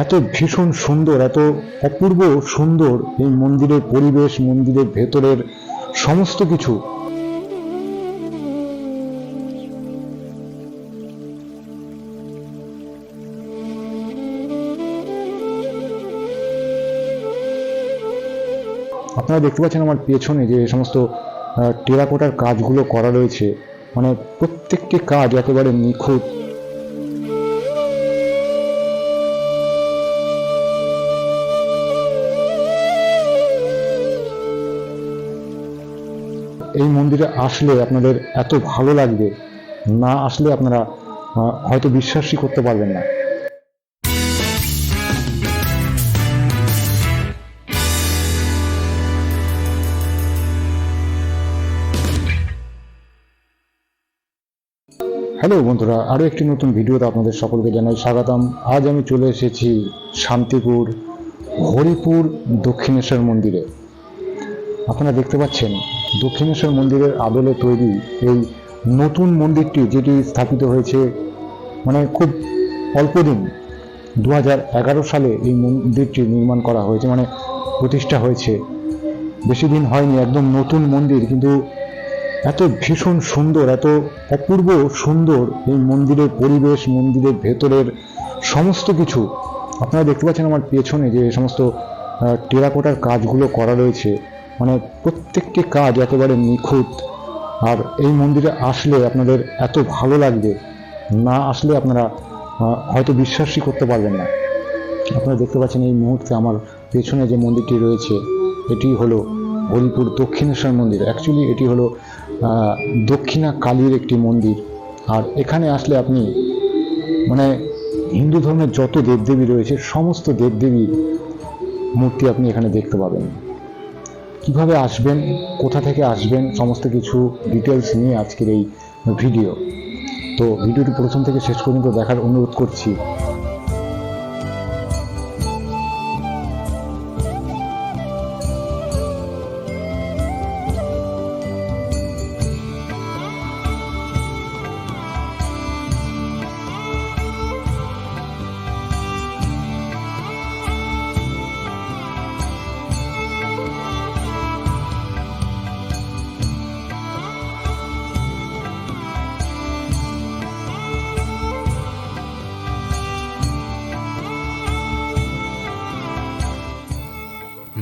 এত ভীষণ সুন্দর, এত অপূর্ব সুন্দর এই মন্দিরের পরিবেশ, মন্দিরের ভেতরের সমস্ত কিছু। আপনারা দেখতে পাচ্ছেন আমার পেছনে যে সমস্ত টেরাকোটার কাজগুলো করা রয়েছে, মানে প্রত্যেকটি কাজ একেবারে নিখুঁত। এই মন্দিরে আসলে আপনাদের এত ভালো লাগবে, না আসলে আপনারা হয়তো বিশ্বাসই করতে পারবেন না। হ্যালো বন্ধুরা, আরও একটি নতুন ভিডিওতে আপনাদের সকলকে জানাই স্বাগতম। আজ আমি চলে এসেছি শান্তিপুর হরিপুর দক্ষিণেশ্বর মন্দিরে। আপনারা দেখতে পাচ্ছেন দক্ষিণেশ্বর মন্দিরের আদলে তৈরি এই নতুন মন্দিরটি, যেটি স্থাপিত হয়েছে মানে খুব অল্প দিন, 2011 সালে এই মন্দিরটি নির্মাণ করা হয়েছে, মানে প্রতিষ্ঠা হয়েছে, বেশি দিন হয়নি। একদম নতুন মন্দির, কিন্তু এত ভীষণ সুন্দর, এত অপূর্ব সুন্দর এই মন্দিরের পরিবেশ, মন্দিরের ভেতরের সমস্ত কিছু। আপনারা দেখতে পাচ্ছেন আমার পেছনে যে সমস্ত টেরাকোটার কাজগুলো করা রয়েছে, মানে প্রত্যেকটি কাজ একেবারে নিখুঁত। আর এই মন্দিরে আসলে আপনাদের এত ভালো লাগবে, না আসলে আপনারা হয়তো বিশ্বাসই করতে পারবেন না। আপনারা দেখতে পাচ্ছেন এই মুহূর্তে আমার পেছনে যে মন্দিরটি রয়েছে, এটি হলো হরিপুর দক্ষিণেশ্বর মন্দির। অ্যাকচুয়ালি এটি হলো দক্ষিণা কালীর একটি মন্দির। আর এখানে আসলে আপনি মানে হিন্দু ধর্মের যত দেবদেবী রয়েছে, সমস্ত দেবদেবীর মূর্তি আপনি এখানে দেখতে পাবেন। কিভাবে আসবেন, কোথা থেকে আসবেন, সমস্ত কিছু ডিটেলস নিয়ে আজকের এই ভিডিও। তো ভিডিওটি প্রথম থেকে শেষ পর্যন্ত দেখার অনুরোধ করছি।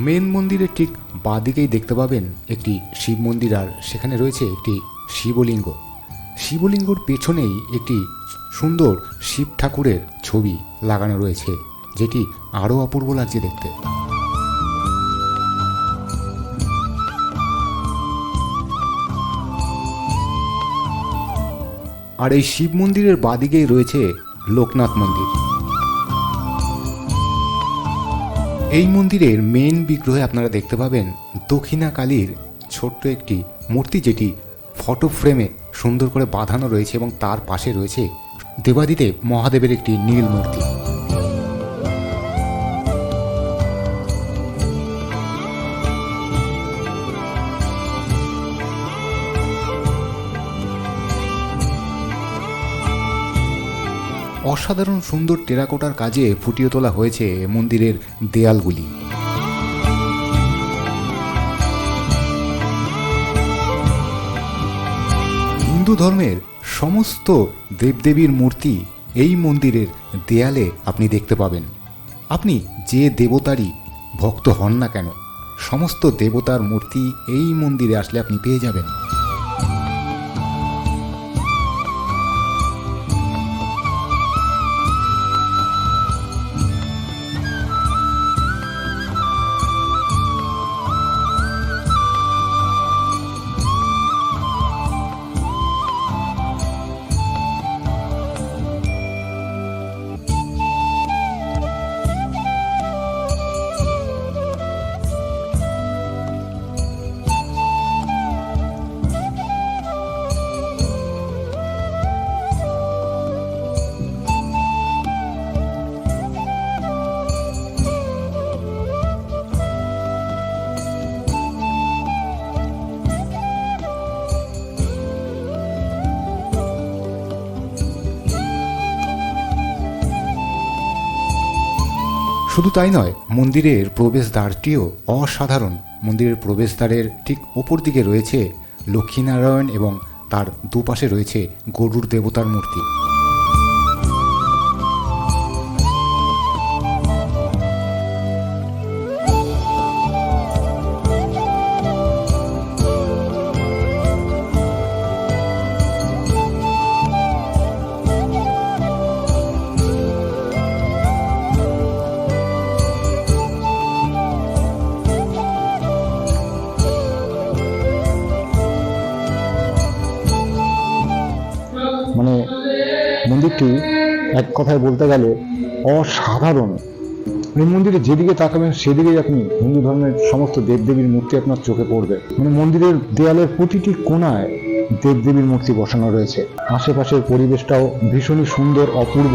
মেন মন্দিরের ঠিক বাঁদিকেই দেখতে পাবেন একটি শিব মন্দির, আর সেখানে রয়েছে একটি শিবলিঙ্গ। শিবলিঙ্গর পেছনেই একটি সুন্দর শিব ঠাকুরের ছবি লাগানো রয়েছে, যেটি আরও অপূর্ব লাগছে দেখতে। আর এই শিব মন্দিরের বাঁদিকেই রয়েছে লোকনাথ মন্দির। এই মন্দিরের মেন বিগ্রহে আপনারা দেখতে পাবেন দক্ষিণা কালীর ছোট্ট একটি মূর্তি, যেটি ফটো ফ্রেমে সুন্দর করে বাঁধানো রয়েছে, এবং তার পাশে রয়েছে দেবাদিদেব মহাদেবের একটি নীল মূর্তি। অসাধারণ সুন্দর টেরাকোটার কাজে ফুটিয়ে তোলা হয়েছে মন্দিরের দেয়ালগুলি। হিন্দু ধর্মের সমস্ত দেবদেবীর মূর্তি এই মন্দিরের দেয়ালে আপনি দেখতে পাবেন। আপনি যে দেবতারই ভক্ত হন না কেন, সমস্ত দেবতার মূর্তি এই মন্দিরে আসলে আপনি পেয়ে যাবেন। শুধু তাই নয়, মন্দিরের প্রবেশদ্বারটিও অসাধারণ। মন্দিরের প্রবেশদ্বারের ঠিক ওপর দিকে রয়েছে লক্ষ্মীনারায়ণ এবং তার দুপাশে রয়েছে গরুড় দেবতার মূর্তি। মানে মন্দিরটি এক কথায় বলতে গেলে অসাধারণ। এই মন্দিরে যেদিকে তাকাবেন সেদিকেই আপনি হিন্দু ধর্মের সমস্ত দেবদেবীর মূর্তি আপনার চোখে পড়বে। মানে মন্দিরের দেয়ালের প্রতিটি কোণায় দেবদেবীর মূর্তি বসানো রয়েছে। আশেপাশের পরিবেশটাও ভীষণই সুন্দর, অপূর্ব।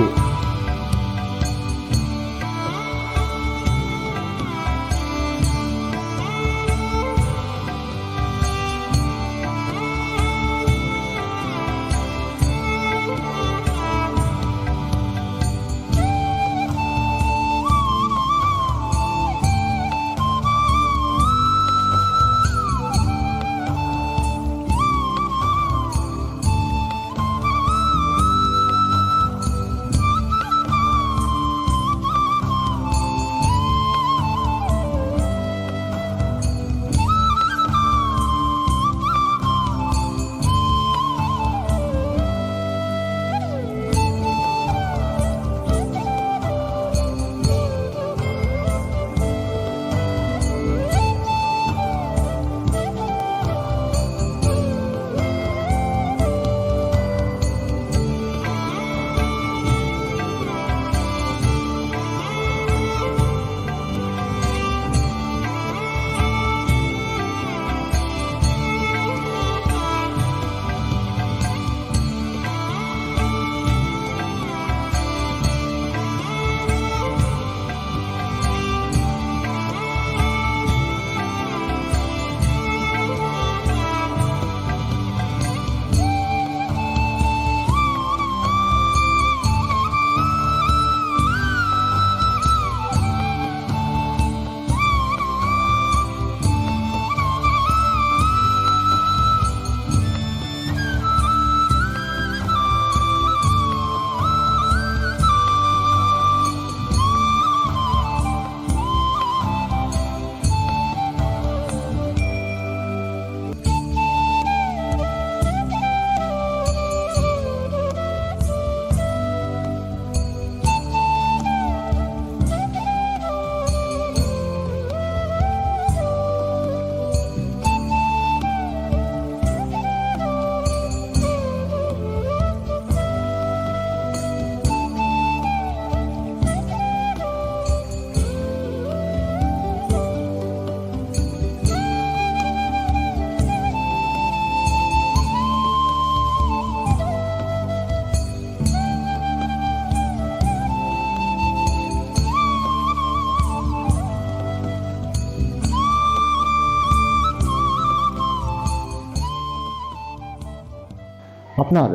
আপনার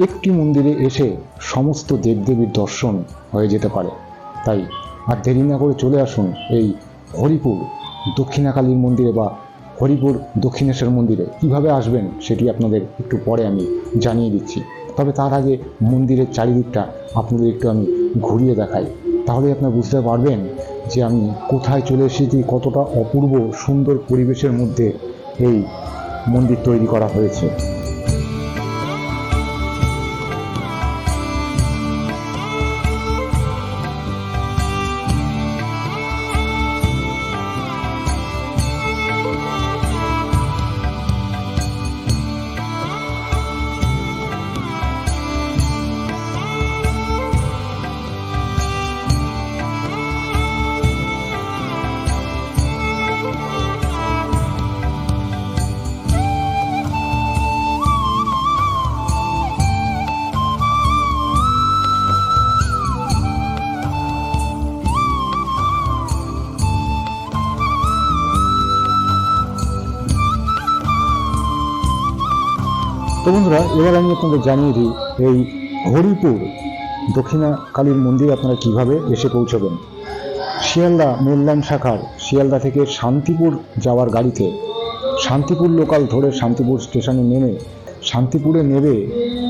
একটি মন্দিরে এসে সমস্ত দেবদেবীর দর্শন হয়ে যেতে পারে। তাই আর দেরি না করে চলে আসুন এই হরিপুর দক্ষিণাকালীর মন্দিরে বা হরিপুর দক্ষিণেশ্বর মন্দিরে। কিভাবে আসবেন সেটি আপনাদের একটু পরে আমি জানিয়ে দিচ্ছি। তবে তার আগে মন্দিরের চারিদিকটা আপনাদের একটু আমি ঘুরিয়ে দেখাই, তাহলে আপনারা বুঝতে পারবেন যে আমি কোথায় চলে এসেছি, কতটা অপূর্ব সুন্দর পরিবেশের মধ্যে এই মন্দির তৈরি করা হয়েছে। তো বন্ধুরা, এবার আমি আপনাদের জানিয়ে দিই এই হরিপুর দক্ষিণাকালীর মন্দিরে আপনারা কিভাবে এসে পৌঁছবেন। শিয়ালদা মেললাইন শাখার শিয়ালদা থেকে শান্তিপুর যাওয়ার গাড়িতে শান্তিপুর লোকাল ধরে শান্তিপুর স্টেশনে নেমে শান্তিপুরে নেমে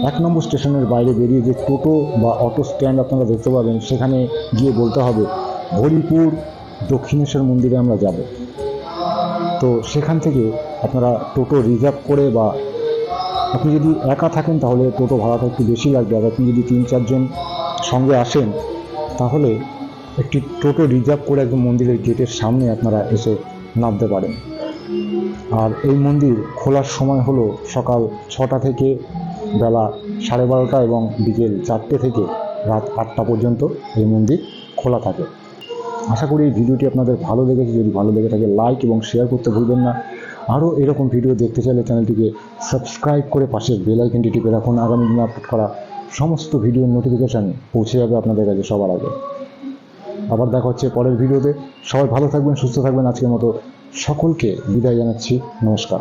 1 নম্বর স্টেশনের বাইরে বেরিয়ে যে টোটো বা অটো স্ট্যান্ড আপনারা দেখতে পাবেন, সেখানে গিয়ে বলতে হবে হরিপুর দক্ষিণেশ্বর মন্দিরে আমরা যাব। তো সেখান থেকে আপনারা টোটো রিজার্ভ করে, বা আপনি যদি একা থাকেন তাহলে টোটো ভাড়াটা একটু বেশি লাগবে, আর আপনি যদি 3-4 জন সঙ্গে আসেন তাহলে একটি টোটো রিজার্ভ করে একদম মন্দিরের গেটের সামনে আপনারা এসে নামতে পারেন। আর এই মন্দির খোলার সময় হলো সকাল 6টা থেকে বেলা 12:30 এবং বিকেল 4টে থেকে রাত 8টা পর্যন্ত এই মন্দির খোলা থাকে। আশা করি এই ভিডিওটি আপনাদের ভালো লেগেছে। যদি ভালো লেগে থাকে লাইক এবং শেয়ার করতে ভুলবেন না। আরও এরকম ভিডিও দেখতে চাইলে চ্যানেলটিকে সাবস্ক্রাইব করে পাশের বেল আইকনটি টিপে রাখুন। আগামী দিনে আপলোড করা সমস্ত ভিডিওর নোটিফিকেশান পৌঁছে যাবে আপনাদের কাছে সবার আগে। আবার দেখা হচ্ছে পরের ভিডিওতে। সবাই ভালো থাকবেন, সুস্থ থাকবেন। আজকের মতো সকলকে বিদায় জানাচ্ছি। নমস্কার।